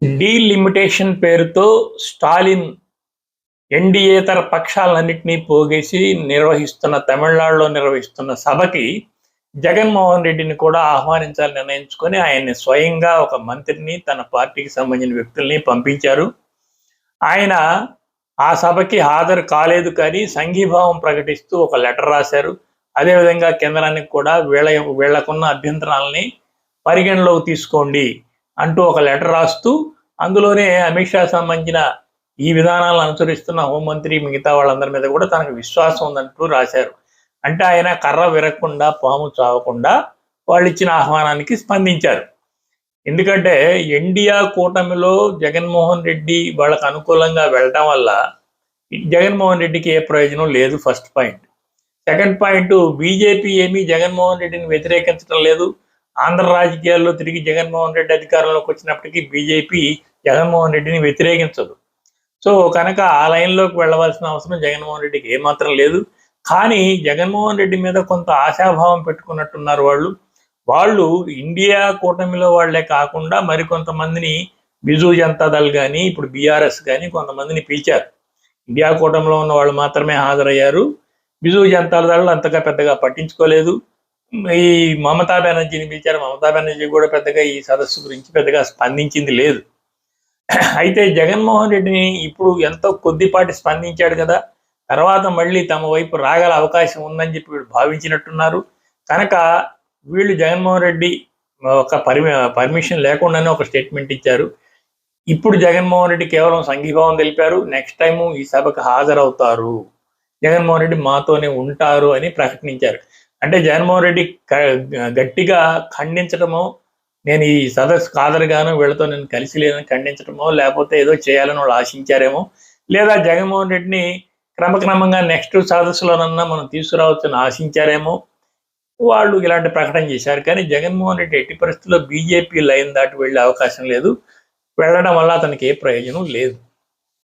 Delimitation పేరుతో స్టాలిన్ ఎన్డీయేతర పక్షాలన్నింటినీ పోగేసి తమిళనాడులో నిర్వహిస్తున్న సభకి జగన్మోహన్ రెడ్డిని కూడా ఆహ్వానించాలని నిర్ణయించుకొని ఆయన్ని స్వయంగా ఒక మంత్రిని తన పార్టీకి సంబంధించిన వ్యక్తుల్ని పంపించారు. ఆయన ఆ సభకి హాజరు కాలేదు, కానీ సంఘీభావం ప్రకటిస్తూ ఒక లెటర్ రాశారు. అదేవిధంగా కేంద్రానికి కూడా వీళ్లకున్న అభ్యంతరాలని పరిగణలోకి తీసుకోండి అంటూ ఒక లెటర్ రాస్తూ అందులోనే అమిత్ షా సంబంధించిన ఈ విధానాలను అనుసరిస్తున్న హోంమంత్రి మిగతా వాళ్ళందరి మీద కూడా తనకు విశ్వాసం ఉందంటూ రాశారు. అంటే ఆయన కర్ర విరగకుండా పాము చావకుండా వాళ్ళు ఇచ్చిన ఆహ్వానానికి స్పందించారు. ఎందుకంటే ఇండియా కూటమిలో జగన్మోహన్ రెడ్డి వాళ్ళకు అనుకూలంగా వెళ్ళటం వల్ల జగన్మోహన్ రెడ్డికి ఏ ప్రయోజనం లేదు, first point. Second point, BJP ఏమీ జగన్మోహన్ రెడ్డిని వ్యతిరేకించడం లేదు. ఆంధ్ర రాజకీయాల్లో తిరిగి జగన్మోహన్ రెడ్డి అధికారంలోకి వచ్చినప్పటికీ బీజేపీ జగన్మోహన్ రెడ్డిని వ్యతిరేకించదు. సో కనుక ఆ లైన్లోకి వెళ్ళవలసిన అవసరం జగన్మోహన్ రెడ్డికి ఏమాత్రం లేదు. కానీ జగన్మోహన్ రెడ్డి మీద కొంత ఆశాభావం పెట్టుకున్నట్టున్నారు వాళ్ళు ఇండియా కూటమిలో వాళ్లే కాకుండా మరికొంతమందిని బిజు జనతా దళ్ కానీ ఇప్పుడు బీఆర్ఎస్ కానీ కొంతమందిని పిలిచారు. ఇండియా కూటమిలో ఉన్న వాళ్ళు మాత్రమే హాజరయ్యారు. బిజు జనతా దళ్ అంతగా పెద్దగా పట్టించుకోలేదు. ఈ మమతా బెనర్జీని పిలిచారు. మమతా బెనర్జీ కూడా పెద్దగా ఈ సదస్సు గురించి పెద్దగా స్పందించింది లేదు. అయితే జగన్మోహన్ రెడ్డిని ఇప్పుడు ఎంతో కొద్దిపాటి స్పందించాడు కదా, తర్వాత మళ్ళీ తమ వైపు రాగల అవకాశం ఉందని చెప్పి వీళ్ళు భావించినట్టున్నారు. కనుక వీళ్ళు జగన్మోహన్ రెడ్డి ఒక పర్మిషన్ లేకుండానే ఒక స్టేట్మెంట్ ఇచ్చారు. ఇప్పుడు జగన్మోహన్ రెడ్డి కేవలం సంఘీభావం తెలిపారు. నెక్స్ట్ టైము ఈ సభకు హాజరవుతారు, జగన్మోహన్ రెడ్డి మాతోనే ఉంటారు అని ప్రకటించారు. అంటే జగన్మోహన్ రెడ్డి గట్టిగా ఖండించడమో, నేను ఈ సదస్సు హాజరుగాను వీళ్ళతో నేను కలిసి లేదని ఖండించడమో, లేకపోతే ఏదో చేయాలని వాళ్ళు ఆశించారేమో, లేదా జగన్మోహన్ రెడ్డిని క్రమక్రమంగా నెక్స్ట్ సదస్సులోనన్నా మనం తీసుకురావచ్చని ఆశించారేమో వాళ్ళు ఇలాంటి ప్రకటన చేశారు. కానీ జగన్మోహన్ రెడ్డి ఎట్టి పరిస్థితుల్లో బీజేపీ లైన్ దాటి వెళ్ళే అవకాశం లేదు. వెళ్ళడం వల్ల అతనికి ఏ ప్రయోజనం లేదు.